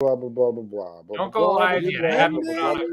blah blah blah blah blah. Don't go live yet. I haven't put on a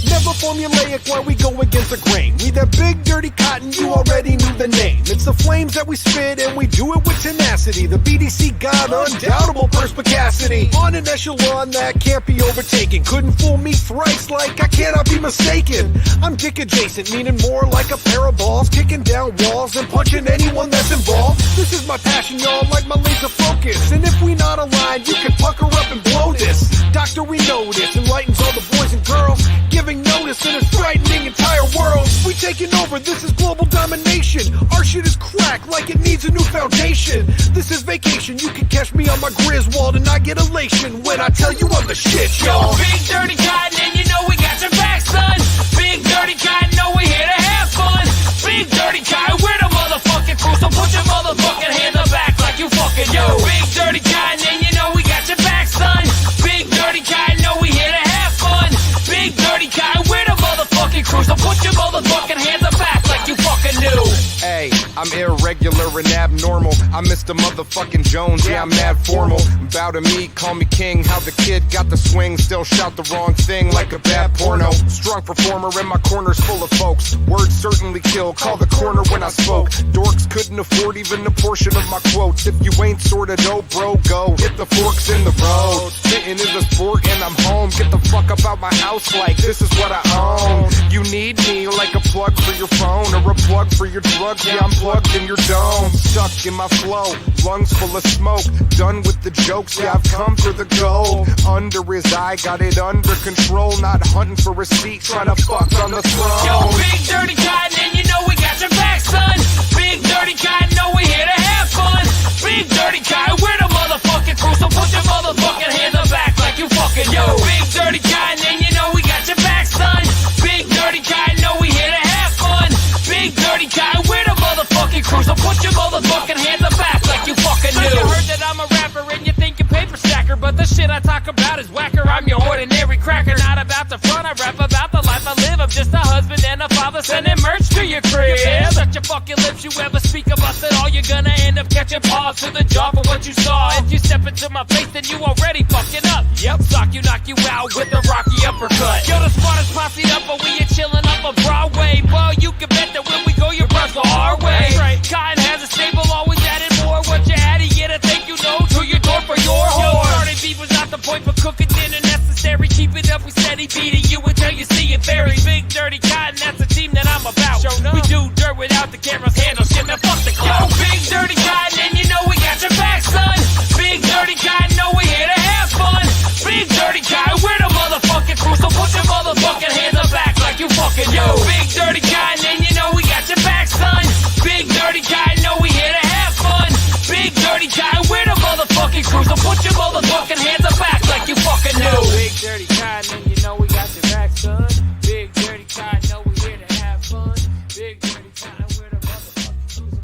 Never formulaic when we go against the grain. We that big dirty cotton, you already knew the name. It's the flames that we spit and we do it with tenacity. The BDC got undoubtable perspicacity. On an echelon that can't be overtaken. Couldn't fool me thrice like I cannot be mistaken. I'm dick adjacent, meaning more like a pair of balls. Kicking down walls and punching anyone that's involved. This is my passion, y'all, like my laser focus. And if we not aligned, you can pucker up and blow this. Doctor, we know this, enlightens all the boys and girls. Giving notice in a frightening entire world. We taking over, this is global domination. Our shit is cracked like it needs a new foundation. This is vacation, you can catch me on my Griswold and I get elation when I tell you I'm the shit, y'all. Yo, big dirty cotton and you know we got your back, son. Big dirty cotton, know we here to have fun. Big dirty cotton, we're the motherfucking crew, so put your motherfucking hands up back like you fucking yo. Big dirty cotton and you know we got your back, son. Big dirty cotton, know we here to have fun. Big dirty cotton, we're the motherfucking crew, so put your motherfucking hands up back like you fucking knew. Hey, I'm irregular and abnormal. I'm Mr. Motherfucking Jones, yeah, I'm mad formal. Bow to me, call me king. How the kid got the swing, still shout the wrong thing like a bad porno. Strong performer in my corner's full of folks. Words certainly kill, call the corner when I spoke. Dorks couldn't afford even a portion of my quotes. If you ain't sorta dope, bro, go. Hit the forks in the road. Spitting is a sport and I'm home. Get the fuck up out my house like this is what I own. You need me like a plug for your phone or a plug for your drug. Yeah, I'm plugged in your dome. Stuck in my flow, lungs full of smoke. Done with the jokes, yeah, I've come for the gold. Under his eye, got it under control. Not hunting for a seat, trying to fuck on the throne. Yo, big dirty cotton and you know we got your back, son. Big dirty cotton, know we here to have fun. Big dirty cotton, we're the motherfucking crew, so put your motherfucking hands up back like you fucking yo. Big dirty cotton and you know we got your back, son. Big dirty cotton, know we here to have fun. Big dirty cotton, we're the motherfucking crew, so put your motherfucking hands up back like you fucking knew. You heard that I'm a rapper and you think you're paper stacker, but the shit I talk about is whacker. I'm your ordinary cracker, not about the front. I rap about the life I live. I'm just a husband and a father sending merch to your crib. Shut your fucking lips, you ever speak of us at all, you're gonna end up catching paws to the jaw for what you saw. If you step into my face, then you already fucking up. Yep, sock you, knock you out with a rocky uppercut. Yo, the smartest posse up, but we are chilling up on Broadway. Well, you can bet that when we go, your bros go our way. Right. Cotton has a stable, always adding more. What you had to get a thank you know to your door for your whore. Starting beef was not the point, but cooking dinner necessary. Keep it up, we steady beating you until you see it very. Big dirty cotton, that's the team that I'm about. We do dirt without the cameras handle shit, now fuck the clout. Yo, big dirty cotton, and you know we got your back, son. Big dirty cotton, know we here to have fun. Big dirty cotton, we're the motherfucking crew, so put your motherfucking hands up back like you fucking yo. Big dirty cotton, and you know we got your back, son. Big dirty cotton, know we here to have fun. Big dirty cotton, we're the motherfucking crew, so put your motherfucking hands up back like you fucking knew. Big dirty cotton, and you know we got your back, son. Big dirty cotton, know we here to have fun. Big dirty cotton, we're the motherfucking crew, so put your motherfucking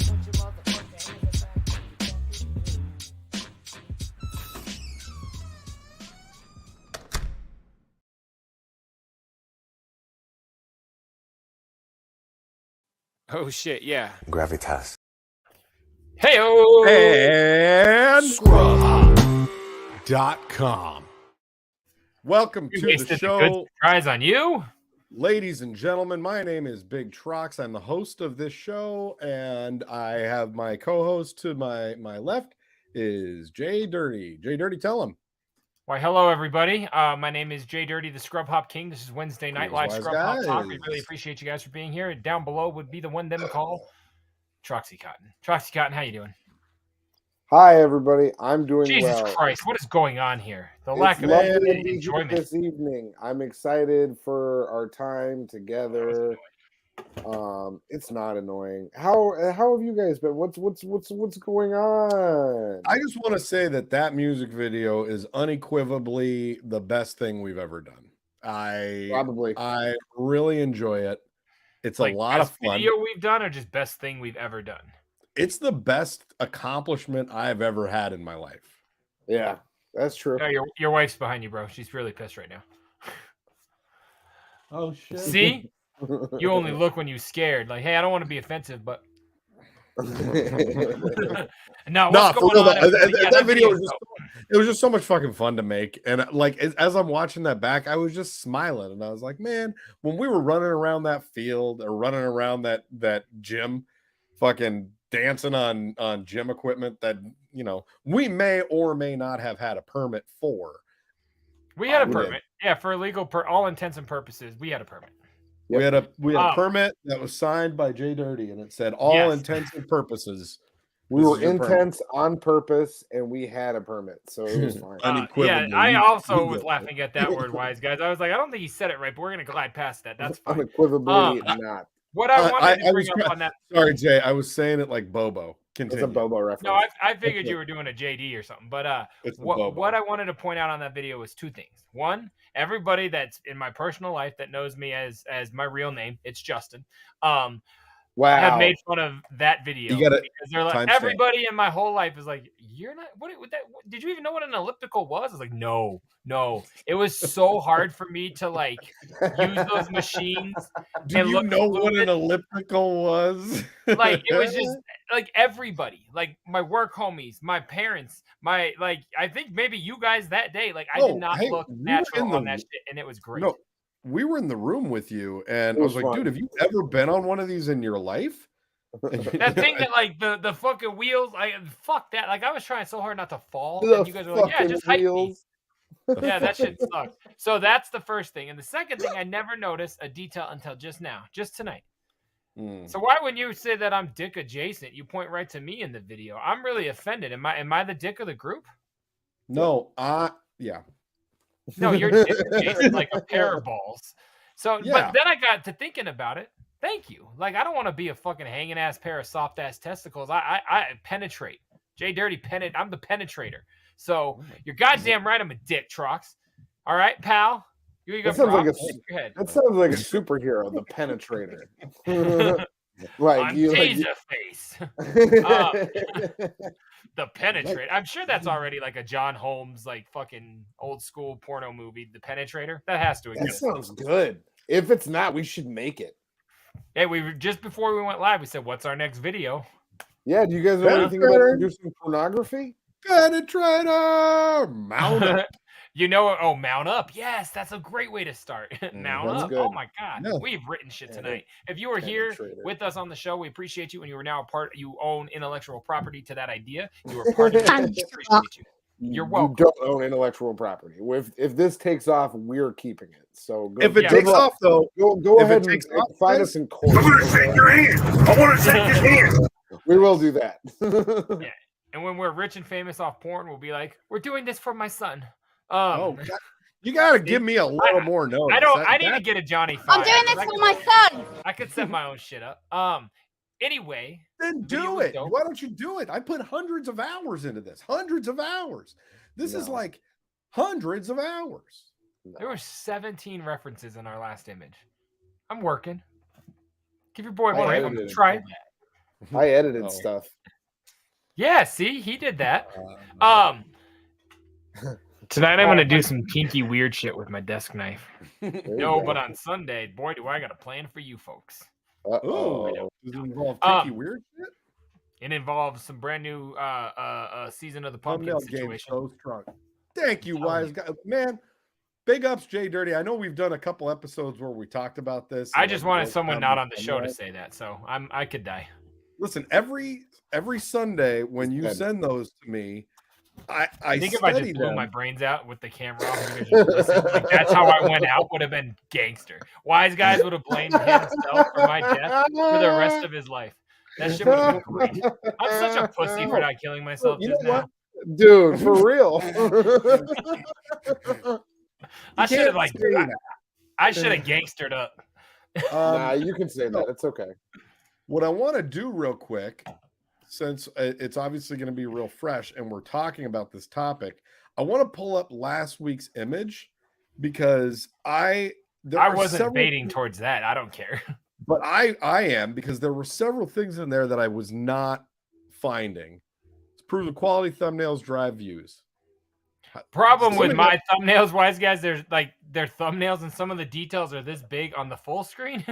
hands up back like you fucking knew. Oh shit, yeah. Gravitas. Hey-o! And Scrubhop.com. Welcome to the show. Surprise on you. Ladies and gentlemen, my name is Big Trox. I'm the host of this show, and I have my co-host to my left is JDirty. JDirty, tell him. Why, hello, everybody. My name is JDirty, the Scrub Hop King. This is Wednesday Night Live Scrub Hop Talk. We really appreciate you guys for being here. Down below would be the one them call Troxy Cotton. Troxy Cotton, how you doing? Hi, everybody. I'm doing Jesus well. Christ, what is going on here? The It's lack of lovely to be here enjoyment. this evening. I'm excited for our time together. It's not annoying. How have you guys been? What's going on? I just want to say that music video is unequivocally the best thing we've ever done. Probably. I really enjoy it. It's Like a lot of best fun. video we've done, or just best thing we've ever done? It's the best accomplishment I've ever had in my life. Yeah, that's true. No, your wife's behind you, bro. She's really pissed right now. Oh shit. See? You only look when you're scared. Like, hey, I don't want to be offensive, but No, No, what's for going real, on? though, everybody? Yeah, that video was is just it was just so much fucking fun to make. And like as I'm watching that back, I was just smiling and I was like, man, when we were running around that field or running around that gym, fucking dancing on gym equipment that we may or may not have had a permit for. We had a permit. Yeah, for illegal all intents and purposes, we had a permit. We had a permit that was signed by JDirty, and it said all intents and purposes. We were intense on purpose, and we had a permit, so it was fine. Yeah, I also was laughing at that word, wise guys. I was like, I don't think he said it right, but we're gonna glide past that. That's fine. Unequivocally not. What I wanted to bring up on that. Sorry, Jay. I was saying it like Bobo. Continue. It's a Bobo reference. No, I figured you were doing a JD or something. But what I wanted to point out on that video was two things. One, everybody that's in my personal life that knows me as my real name, it's Justin. Have made fun of that video because they're like everybody in my whole life is like, you're not what did you even know what an elliptical was? I was like, no. It was so hard for me to like use those machines. Do you know what an elliptical was? Like it was just like everybody, like my work homies, my parents, I think maybe you guys that day, like I did not look natural on that shit, and it was great. No, we were in the room with you, and I was like, dude, have you ever been on one of these in your life? That thing that like the fucking wheels, fuck that. Like I was trying so hard not to fall, and you guys were like, yeah, just hype me. Yeah, that shit sucked. So that's the first thing. And the second thing, I never noticed a detail until just now, just tonight. So why when you say that I'm dick adjacent, you point right to me in the video? I'm really offended. Am I the dick of the group? No, yeah. No, you're dick adjacent like a pair of balls. So, but then I got to thinking about it. Thank you. Like I don't want to be a fucking hanging ass pair of soft ass testicles. I penetrate. JDirty I'm the penetrator. So you're goddamn right. I'm a dick, Trox. All right, pal. That sounds like a superhero, the penetrator. Like I'm Taserface. The Penetrator. I'm sure that's already like a John Holmes, like fucking old school porno movie. The Penetrator. That has to exist. That sounds good. If it's not, we should make it. Hey, we were just before we went live. We said, "What's our next video?" Yeah. Do you guys know anything about producing pornography? Penetrator, mount up. Mount up. Yes, that's a great way to start. Mount up. Good. Oh my god, we've written shit tonight. If you were here with us on the show, we appreciate you. And you are now a part. You own intellectual property to that idea. You are part of it. We appreciate you. You're welcome. You don't own intellectual property. If this takes off, we're keeping it. So if it takes off, though, go ahead and find us in court. I'm gonna shake your hand. I want to shake your hand. We will do that. Yeah. And when we're rich and famous off porn, we'll be like, "We're doing this for my son." You got to give me a little more notice. I need to get a Johnny 5. I'm doing this for my son. I could set my own shit up. Anyway, then do it. Why don't you do it? I put hundreds of hours into this. Hundreds of hours. This is like hundreds of hours. There were 17 references in our last image. I'm working. Give your boy a break. I'm trying. I edited stuff. Yeah, see, he did that. Tonight I'm gonna do some kinky weird shit with my desk knife. But on Sunday, boy, do I got a plan for you folks. Does it involve kinky weird shit? It involves some brand new season of the pumpkin situation. Thank you, wise guy. Man, big ups, JDirty. I know we've done a couple episodes where we talked about this. I just wanted someone not on the show to say that, so I could die. Listen, every Sunday when you send those to me, I think if I just blew my brains out with the camera off, like that's how I went out, would have been gangster. Wise guys would have blamed himself for my death for the rest of his life. That shit would have been great. I'm such a pussy for not killing myself just now. Dude, for real. I should have I should have gangstered up. Nah, you can say that. It's okay. What I want to do real quick, since it's obviously going to be real fresh and we're talking about this topic, I want to pull up last week's image because I wasn't baiting towards that. I don't care. But I am, because there were several things in there that I was not finding. It's proof of quality thumbnails drive views. Problem with my thumbnails, wise guys, their thumbnails and some of the details are this big on the full screen.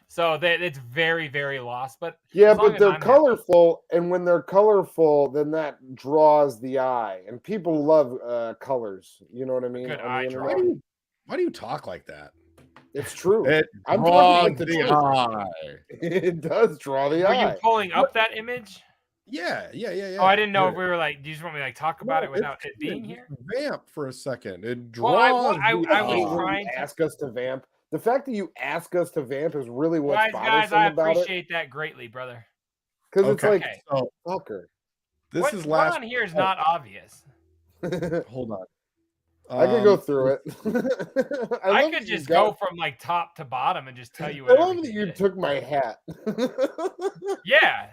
So it's very, very lost. But Yeah, as long but as they're I'm happy. colorful, and when they're colorful, then that draws the eye, and people love colors. You know what I mean? Good On eye the draw. internet. Why do you talk like that? It's true. It I'm talking draws like the the truth. eye. It does draw the Were eye. you pulling up that image? Yeah. Oh, I didn't know if Here. we were like. Do you just want me to like talk about it without it's it being just here? Vamp for a second. It Well, draws. I the was eye. trying to ask us to vamp. The fact that you ask us to vamp is really what's guys, bothersome I about it. appreciate that greatly, brother. Because it's like, Okay. So fucker. this is What last. on here is not obvious. Hold on. I could go through it. I could just go from like top to bottom and just tell you. I love that you took my hat. Yeah,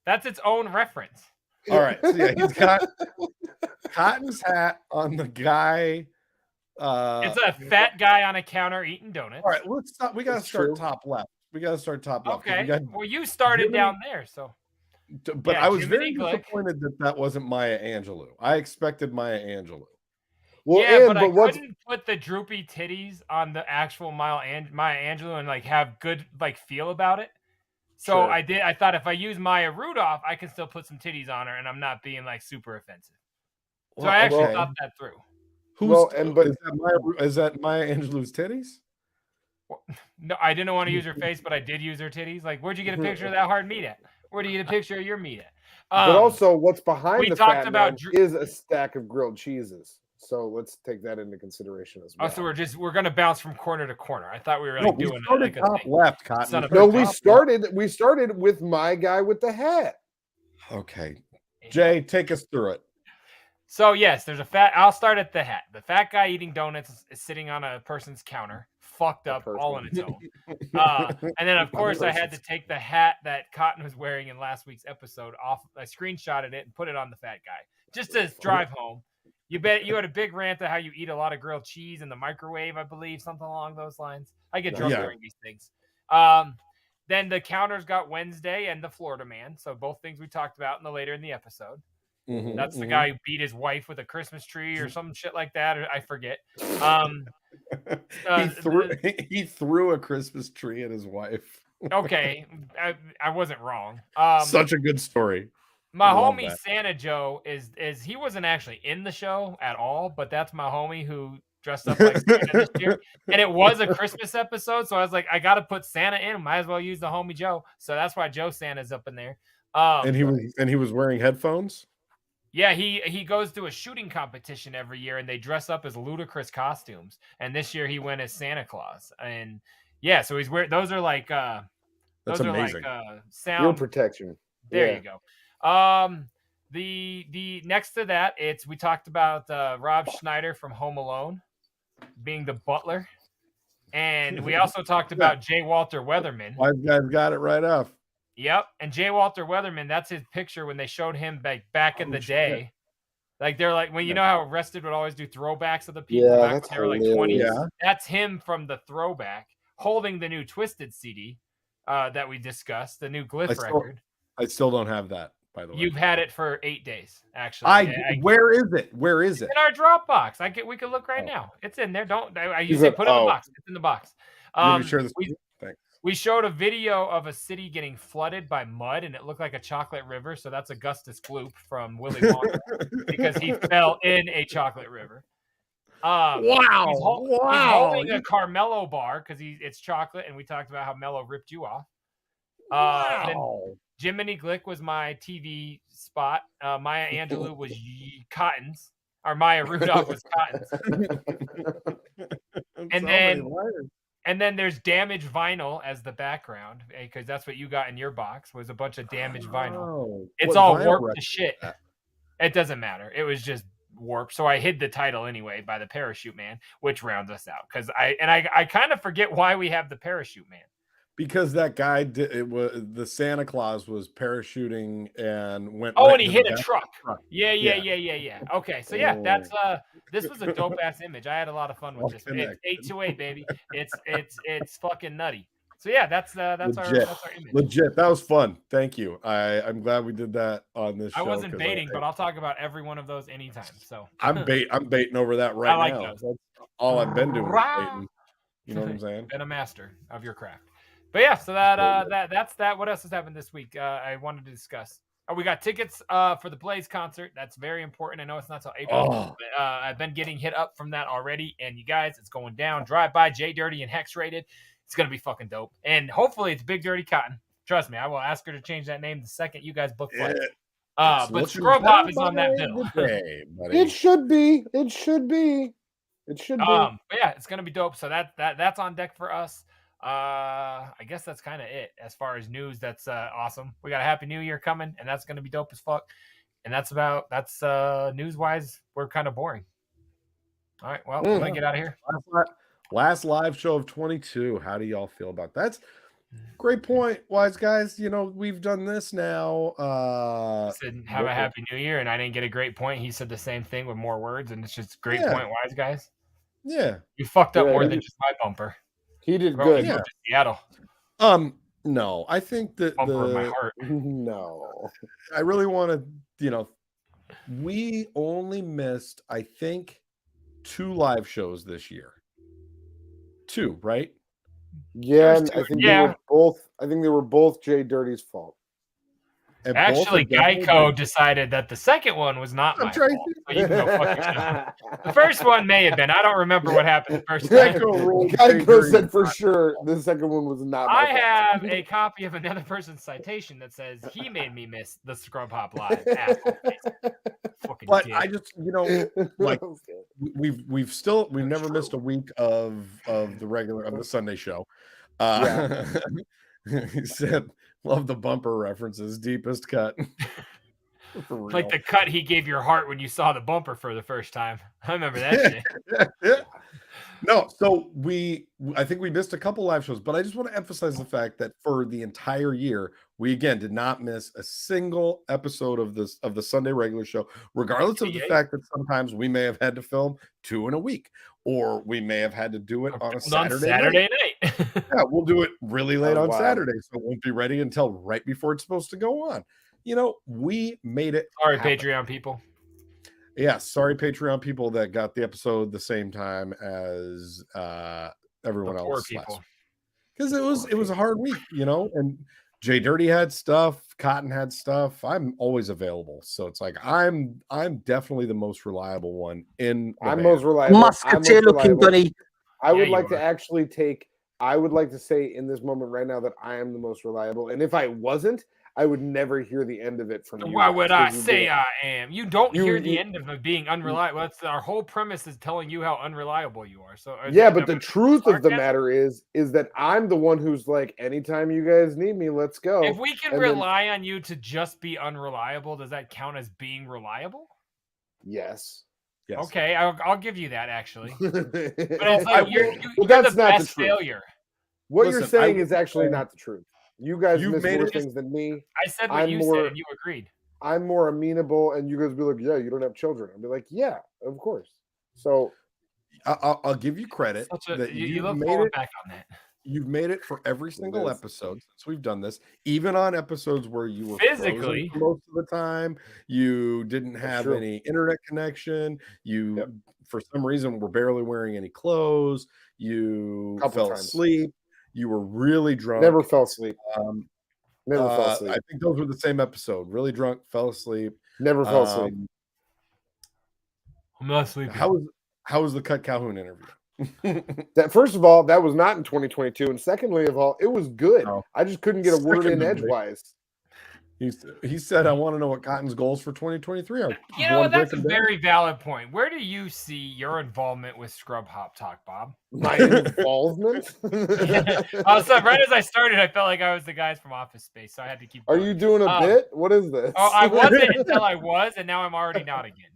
that's its own reference. All right. So yeah, he's got Cotton's hat on the guy. It's a fat guy on a counter eating donuts. All right, let's stop. We got to That's start true. top left. We got to start top left. Okay. Got, Well, you started Jiminy- down there, so. but Yeah, I was Jiminy very Glick. disappointed that wasn't Maya Angelou. I expected Maya Angelou. Well, Yeah, but I what's couldn't put the droopy titties on the actual Maya Angelou and like have good like feel about it. So Sure. I thought if I use Maya Rudolph, I can still put some titties on her, and I'm not being like super offensive. So I actually okay. thought that through. Who's Well, but is that Maya Angelou's titties? No, I didn't want to use her face, but I did use her titties. Like, where'd you get a picture of that hard meat at? Where'd you get a picture of your meat at? but also what's behind we the talked fat about man is a stack of grilled cheeses. So let's take that into consideration as well. Oh, so we're gonna bounce from corner to corner. I thought we were No, like we doing started like a top thing. left, Cotton. Son of a No, bitch. we started with my guy with the hat. Okay, Jay, take us through it. So yes, there's a fat. I'll start at the hat. The fat guy eating donuts is sitting on a person's counter, fucked up, all on its own. And then of course I had to take the hat that Cotton was wearing in last week's episode off. I screenshotted it and put it on the fat guy just to drive home. You had a big rant of how you eat a lot of grilled cheese in the microwave, I believe, something along those lines. I get drunk during these things. Then the counters got Wednesday and the Florida man. So both things we talked about later in the episode. That's the guy who beat his wife with a Christmas tree or some shit like that. Or I forget. He threw a Christmas tree at his wife. Okay, I wasn't wrong. Such a good story. My Love homie that. Santa Joe is he wasn't actually in the show at all, but that's my homie who dressed up like Santa this year. And it was a Christmas episode, so I was like, I got to put Santa in. Might as well use the homie Joe. So that's why Joe Santa's up in there. And he was wearing headphones. Yeah, he goes to a shooting competition every year, and they dress up as ludicrous costumes. And this year he went as Santa Claus. And yeah, so he's wearing those are like That's those amazing. are like sound Your protection. There Yeah. you go. The next to that, we talked about Rob Schneider from Home Alone being the butler, and we also talked about J. Walter Weatherman. Wise guys got it right off. Yep, and J. Walter Weatherman, that's his picture when they showed him back in the day. Like they're like when you know how Arrested would always do throwbacks of the people Yeah, back that's when they were like hilarious. 20s. Yeah. That's him from the throwback, holding the new Twisted CD that we discussed, the new Glyph record. I still don't have that, by the way. You've had it for 8 days, actually. Where is it? Where is it? In our Dropbox. We can look right now. It's in there. I You usually said, put it in the box. It's in the box. Let me share this. Thanks. We showed a video of a city getting flooded by mud, and it looked like a chocolate river. So that's Augustus Gloop from Willy Wonka because he fell in a chocolate river. Wow! He's holding a Carmelo bar because it's chocolate, and we talked about how Mello ripped you off. Wow! Jiminy Glick was my TV spot. Maya Angelou was Cotton's, or Maya Rudolph was Cotton's. And then there's damaged vinyl as the background because that's what you got in your box was a bunch of damaged vinyl. It's all warped to shit. It doesn't matter. It was just warped. So I hid the title anyway by the Parachute Man, which rounds us out because I kind of forget why we have the Parachute Man. Because that guy the Santa Claus was parachuting and went. Oh, right and he hit a back. truck. Yeah. Okay, so yeah, that's this was a dope ass image. I had a lot of fun with this. It's 828, baby. It's fucking nutty. So yeah, that's our image. Legit. That was fun. Thank you. I'm glad we did that on this show. I wasn't baiting, but I'll talk about every one of those anytime. So I'm baiting over that right I like now. those. That's all I've been doing. Baiting. You know what I'm saying? Been a master of your craft. But yeah, so that's that. What else has happened this week? I wanted to discuss. We got tickets for the Blaze concert. That's very important. I know it's not till April. But, I've been getting hit up from that already. And you guys, it's going down. Drive by JDirty and Hex Rated. It's gonna be fucking dope. And hopefully it's Big Dirty Cotton. Trust me, I will ask her to change that name the second you guys book flights. But Scrub Hop is on that bill. It should be. It should be. It should be. But yeah, it's gonna be dope. So that's on deck for us. I guess that's kind of it as far as news. That's awesome. We got a Happy New Year coming, and that's gonna be dope as fuck. And that's news wise. We're kind of boring. All right, well, we're gonna get out of here. Last live show of 22. How do y'all feel about that? That's great point, wise guys. You know, we've done this now. Said have a Happy New Year, and I didn't get a great point. He said the same thing with more words, and it's just great point, wise guys. Yeah, you fucked up more than just my bumper. He did good. Yeah. Seattle. No, I think that bumper in my heart. No, I really want to. We only missed, I think, 2 live shows this year. 2, right? Yeah, and I think they were both. I think they were both JDirty's fault. And actually, Geico decided that the second one was not my fault. So you can go fuck yourself. The first one may have been. I don't remember what happened the first time. Geico said for sure the second one was not my fault. I have a copy of another person's citation that says he made me miss the Scrub Hop Live. But I just, like we've never missed a week of the Sunday show. He said, love the bumper references, deepest cut. Like the cut he gave your heart when you saw the bumper for the first time. I remember that shit. No, so I think we missed a couple live shows, but I just want to emphasize the fact that for the entire year, we again did not miss a single episode of the Sunday regular show, regardless of the fact that sometimes we may have had to film 2 in a week, or we may have had to do it on a Saturday night. Yeah, we'll do it really late on Saturday, so it won't be ready until right before it's supposed to go on. We made it. Sorry, Patreon people. Yeah, sorry, Patreon people that got the episode the same time as everyone else. Because it was a hard week, and JDirty had stuff, Cotton had stuff. I'm always available, so it's like I'm definitely the most reliable one in. I'm most reliable. Musketeer looking bunny. I would like to say in this moment right now that I am the most reliable, and if I wasn't, I would never hear the end of it from you. Why would I say I am? You don't hear the end of it being unreliable. That's our whole premise is telling you how unreliable you are. So yeah, but the truth of the matter is that I'm the one who's like, anytime you guys need me, let's go. If we can rely on you to just be unreliable, does that count as being reliable? Yes. Okay, I'll give you that actually. But it's like you're that's the not best the truth. failure. What you're saying is actually not the truth. You guys miss more things than me. I said what you said, and you agreed. I'm more amenable, and you guys be like, "Yeah, you don't have children." I'll be like, "Yeah, of course." So, I'll give you credit that you made it back on that. You've made it for every single episode since we've done this, even on episodes where you were physically most of the time. You didn't have any internet connection. You, for some reason, were barely wearing any clothes. You fell asleep. You were really drunk. Never fell asleep. Never fell asleep. I think those were the same episode. Really drunk, fell asleep. Never fell asleep. I'm not sleeping. How was the Cut Calhoun interview? That first of all, that was not in 2022, and secondly of all, it was good. No. I just couldn't get a word in edgewise. He said, "I want to know what Cotton's goals for 2023 are." That's a very valid point. Where do you see your involvement with Scrub Hop Talk, Bob? My involvement? So right as I started, I felt like I was the guys from Office Space, so I had to keep going. Are you doing a bit? What is this? Oh, I wasn't until I was, and now I'm already not again.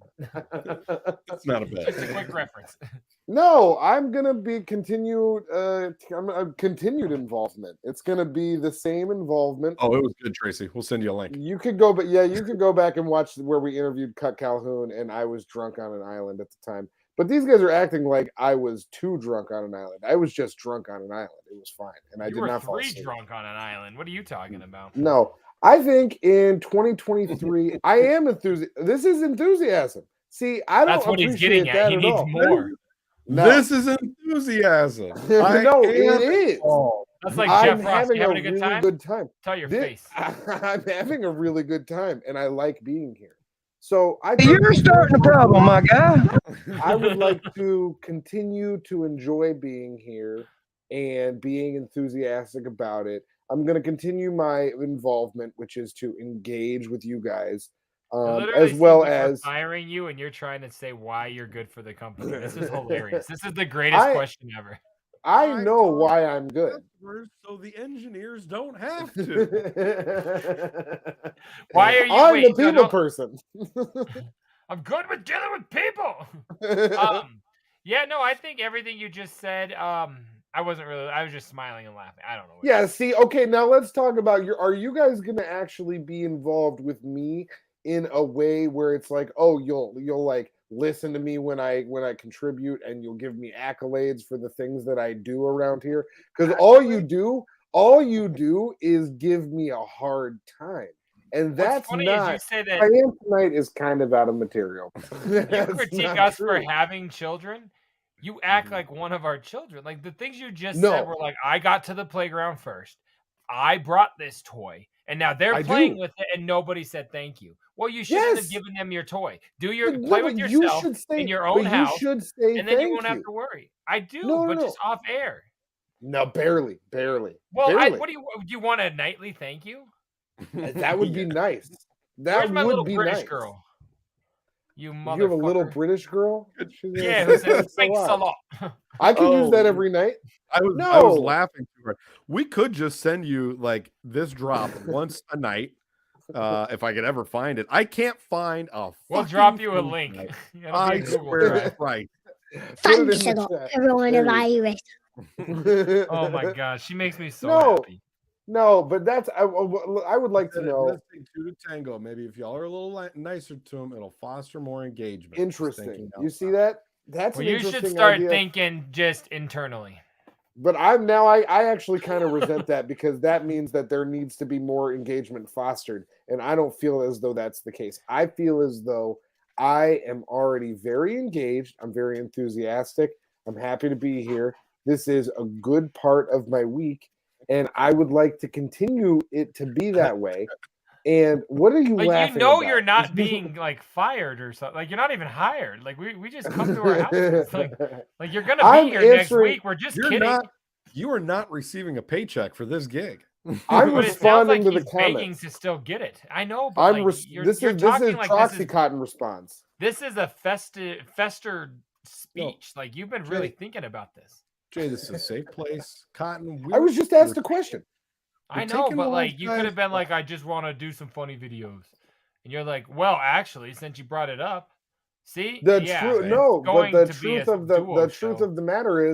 That's not a bit. Just a quick reference. No, I'm gonna be continued involvement. It's gonna be the same involvement. Oh, it was good, Tracy. We'll send you a link. You could go, but you could go back and watch where we interviewed Cut Calhoun, and I was drunk on an island at the time. But these guys are acting like I was too drunk on an island. I was just drunk on an island. It was fine, and I did not fall asleep. Drunk on an island. What are you talking about? No, I think in 2023, I am enthusiastic. This is enthusiasm. See, I don't. That's what he's getting at. He needs more. No. This is enthusiasm. No, it is. That's like I'm Jeff Ross. having You having a a good really time? good time. Tell your This- face. I'm having a really good time, and I like being here. So You're starting a problem, my guy. I would like to continue to enjoy being here and being enthusiastic about it. I'm going to continue my involvement, which is to engage with you guys, as well as firing you, and you're trying to say why you're good for the company. This is hilarious. This is the greatest question ever. I know why I'm good. So the engineers don't have to. Why are you? I'm the people person. I'm good with dealing with people. Yeah, no, I think everything you just said. I was just smiling and laughing. I don't know. Yeah. See. Okay. Now let's talk about Are you guys going to actually be involved with me in a way where it's like, oh, you'll like listen to me when I contribute, and you'll give me accolades for the things that I do around here? Because all you do is give me a hard time. And that's funny not. is you say that I am tonight is kind of out of material. You critique us for having children. You act like one of our children. Like the things you just said were like, I got to the playground first. I brought this toy, and now they're playing with it, and nobody said thank you. Well, you shouldn't have given them your toy. Play with yourself in your own house, and then you won't have to worry. I do, but just off air. No, barely. Well, barely. do you want a nightly thank you? That would be nice. Where's my little British girl? You motherfucker. You have a little British girl? Yeah, who says thanks a lot. I can use that every night. I was laughing too hard. We could just send you like this drop once a night. If I could ever find it. I can't find a We'll drop you a link. I swear right. Thanks a lot, everyone of Irish. Oh my gosh, she makes me so happy. No, but that's I would like to know. Two to tango. Maybe if y'all are a little nicer to them, it'll foster more engagement. Interesting. You see that? That's you should start thinking just internally. But I actually kind of resent that, because that means that there needs to be more engagement fostered, and I don't feel as though that's the case. I feel as though I am already very engaged. I'm very enthusiastic. I'm happy to be here. This is a good part of my week, and I would like to continue it to be that way. And what are you laughing about? You're not being like fired or something. Like you're not even hired. Like we just come to our house. Like you're gonna be here next week. We're just kidding. You are not receiving a paycheck for this gig. I'm responding to the comments. Begging to still get it. I know, but this is Troxy Cotton response. This is a festered speech. Like you've been really thinking about this. Jay, this is a safe place. Cotton. I was just asked a question. I know, but like you could have been like, I just want to do some funny videos, and you're like, well, actually, since you brought it up, see, but the truth of the matter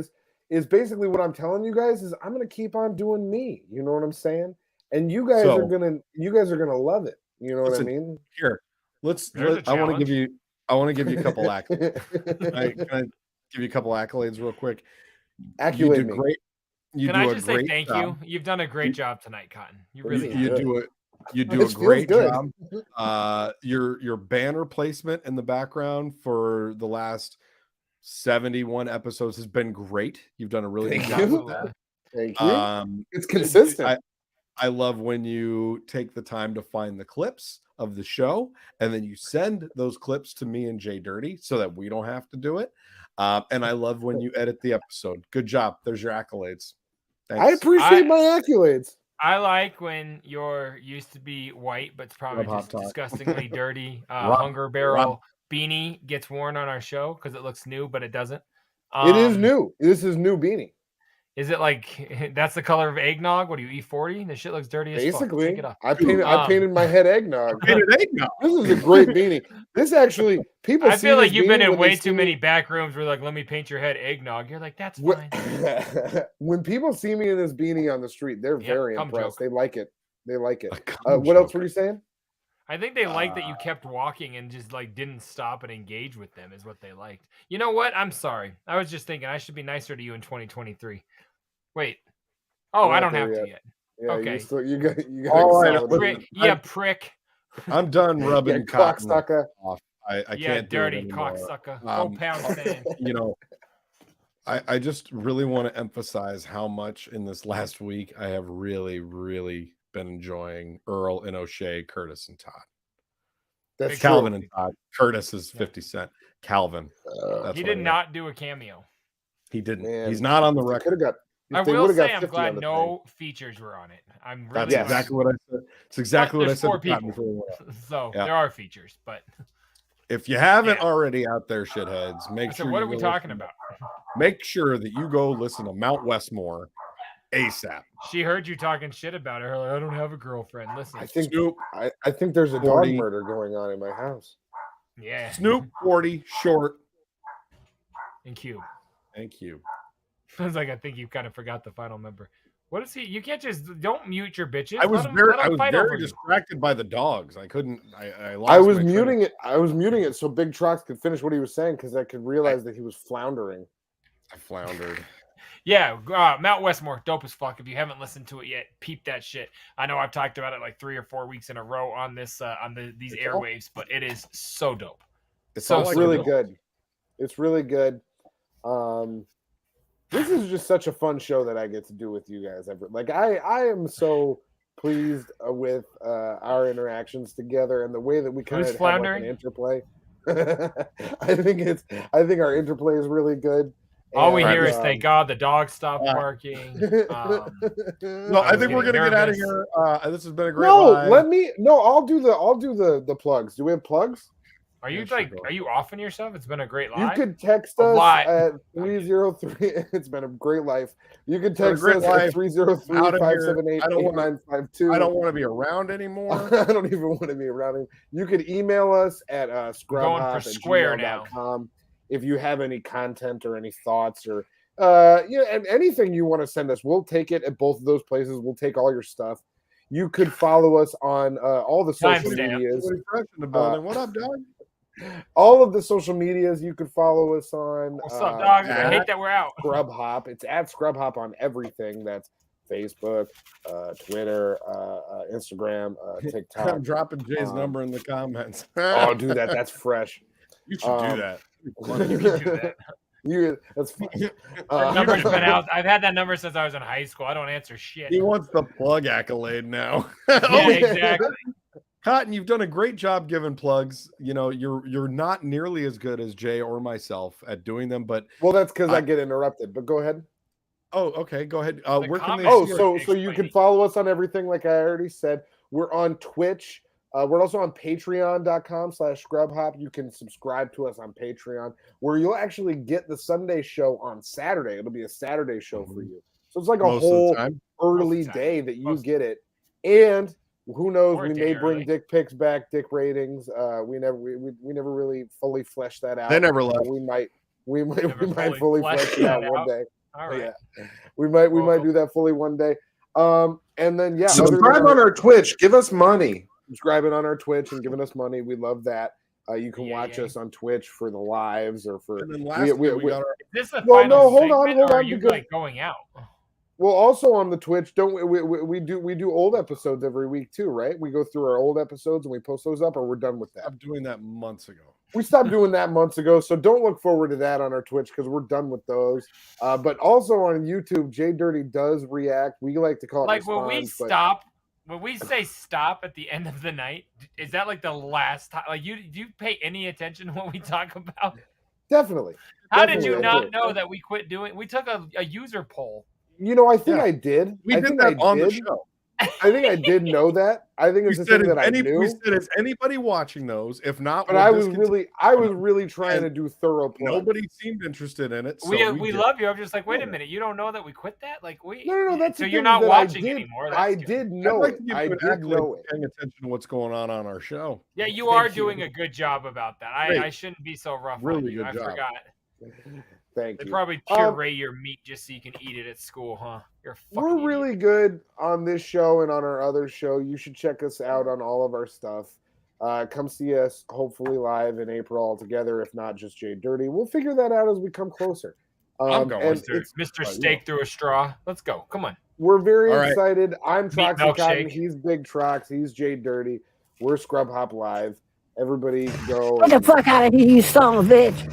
is basically what I'm telling you guys is I'm gonna keep on doing me. You know what I'm saying? And you guys are gonna love it. You know what I mean? Here, I want to give you a couple accolades. Can I give you a couple accolades real quick? Accolade me. Great. Can I just say thank you? You've done a great job tonight, Cotton. You really you do a great job. Your banner placement in the background for the last 71 episodes has been great. You've done a really good job with that. Thank you. It's consistent. I love when you take the time to find the clips of the show, and then you send those clips to me and JDirty so that we don't have to do it. And I love when you edit the episode. Good job. There's your accolades. Thanks. I appreciate my accolades. I like when your used to be white, but it's probably just disgustingly dirty Hunger Barrel beanie gets worn on our show because it looks new, but it doesn't. It is new. This is new beanie. Is it like that's the color of eggnog? What do you E40? This shit looks dirty as fuck. Basically, I painted my head eggnog. This is a great beanie. This actually, people. I feel like you've been in way too many back rooms where like, let me paint your head eggnog. You're like, that's fine. When people see me in this beanie on the street, they're very impressed. They like it. What else were you saying? I think they like that you kept walking and just like didn't stop and engage with them is what they liked. You know what? I'm sorry. I was just thinking I should be nicer to you in 2023. Wait. Oh, I don't have to yet. Yeah, okay. You got prick. I'm done rubbing cotton off. I can't dirty do it anymore. cocksucker. Go pound sand. I just really want to emphasize how much in this last week I have really, really been enjoying Earl and O'Shea, Curtis and Todd. That's Calvin true. and Todd. Curtis is 50 Cent. Calvin. He did not do a cameo. He didn't. Man, He's not on the Could record. have got. I If they will would've got say I'm 50 glad on the no features were on it. I'm really That's Yes. exactly what I said. It's exactly what I there's said. 4 to Todd people. before we went out. So Yeah. there are features, but If you haven't Yeah. already out there, shitheads, make so sure. what you are we go talking listen- about? Make sure that you go listen to Mount Westmore ASAP. She heard you talking shit about her. Like, I don't have a girlfriend. Listen, I think Snoop, I think there's a dog 40. murder going on in my house. yeah, Snoop 40 short. and Cube. Thank you. I was like, I think you kind of forgot the final member. What is he? You can't just don't mute your bitches. I was Let 'em- very, let 'em I was fight over very you. distracted by the dogs. I couldn't. I lost I was my train of- muting it. I was muting it so Big Trox could finish what he was saying because I could realize that he was floundering. I floundered. Yeah, Mount Westmore, dope as fuck. If you haven't listened to it yet, peep that shit. I know I've talked about it like 3 or 4 weeks in a row on this these It's all- airwaves, but it is so dope. It's So all It's I really can- good. It's really good. This is just such a fun show that I get to do with you guys. Like I am so pleased with our interactions together and the way that we kind Who's of have like floundering? an interplay. I think our interplay is really good. All we And, hear is thank God the dog stopped All barking. No, I was think we're getting gonna get out of nervous. here. This has been a great. No, live. I'll do the plugs. Do we have plugs? Are you Yeah, sure, like go are you offing yourself? It's been a great live. You could text A us lot. at 303. It's been a great life. You can been a text great us life. at 303 Out of here. 578 I don't wanna- 8952. I don't want to be around anymore. I don't even want to be around him. You could email us at Going for Square now. scrubhop@gmail.com if you have any content or any thoughts or and anything you want to send us. We'll take it at both of those places. We'll take all your stuff. You could follow us on all the social Timestamp. medias. Somebody fresh in the building. What up, dog? All of the social medias you could follow us on. What's up, dog? I at hate that we're out. Scrubhop. It's at Scrubhop on everything. That's Facebook, Twitter, Instagram, TikTok. I'm dropping Jay's Um, number in the comments. Oh, do that. That's fresh. You should do that. You can do that. That's fun. That number's been out. I've had that number since I was in high school. I don't answer shit. He wants the plug accolade now. Yeah, Oh, exactly. Cotton, you've done a great job giving plugs. You know, you're not nearly as good as Jay or myself at doing them, but Well, that's because I get interrupted. But go ahead. oh, okay, go ahead. The Where can they comments- see Oh, it? so you can follow us on everything, like I already said. We're on Twitch. We're also on patreon.com/scrubhop. You can subscribe to us on Patreon, where you'll actually get the Sunday show on Saturday. It'll be a Saturday show for you. So it's like a most of the whole time. early Most of the time. day that you Most- get it. And who knows, Or a we day may bring early. dick pics back, dick ratings. We never really fully fleshed that out. They never but left. we might Never fully fully flesh fleshed it out that one out. day. All right. Yeah. We might Welcome. do that fully one day. And then other Subscribe than on our Twitch. Give us money. subscribing on our Twitch and giving us money. We love that. You can Yeah, watch yeah. us on Twitch for the lives or for. And then lastly, we got our Is this the Well, final no, hold on, segment, hold or are on, you because- like going out? Well, also on the Twitch, don't we do old episodes every week too, right? We go through our old episodes and we post those up, or we're done with that. I'm doing that months ago. We stopped doing that months ago, so don't look forward to that on our Twitch because we're done with those. But also on YouTube, JDirty does react. We like to call it Like when we responds, but- stop, when we say stop at the end of the night, is that like the last time? Like do you pay any attention to what we talk about? Definitely. How did you Definitely, I not do. know that we quit doing? We took a user poll. You know, I think Yeah. I did. We I did think that I on the did. show. I think I did know that. I think We it's a said, thing that I we knew. said, is anybody watching those? If not, But we'll I was discontinue. really trying to do thorough plug. Nobody seemed interested in it. So we did. love you. I'm just like, wait a Yeah. minute, you don't know that we quit that? Like we No. That's so the you're thing not is that I watching did- anymore. That's I good. did I'd know like it. to give I you an did accolade know for it. paying attention to what's going on our show. Yeah, you Thank are you. doing a good job about that. Great. I shouldn't be so rough on Really you. good I job. forgot. Thank They you. probably puree your meat just so you can eat it at school, huh? You're a fucking We're idiot. really good on this show and on our other show. You should check us out on all of our stuff. Come see us, hopefully live in April altogether. If not, just JDirty. We'll figure that out as we come closer. I'm going and to. Mr. Steak through a straw. Let's go. Come on. We're very All right. excited. I'm Meat Troxy Cotton. milkshake. He's Big Trox. He's JDirty. We're Scrub Hop Live. Everybody go. Get the fuck out of here, you son of a bitch.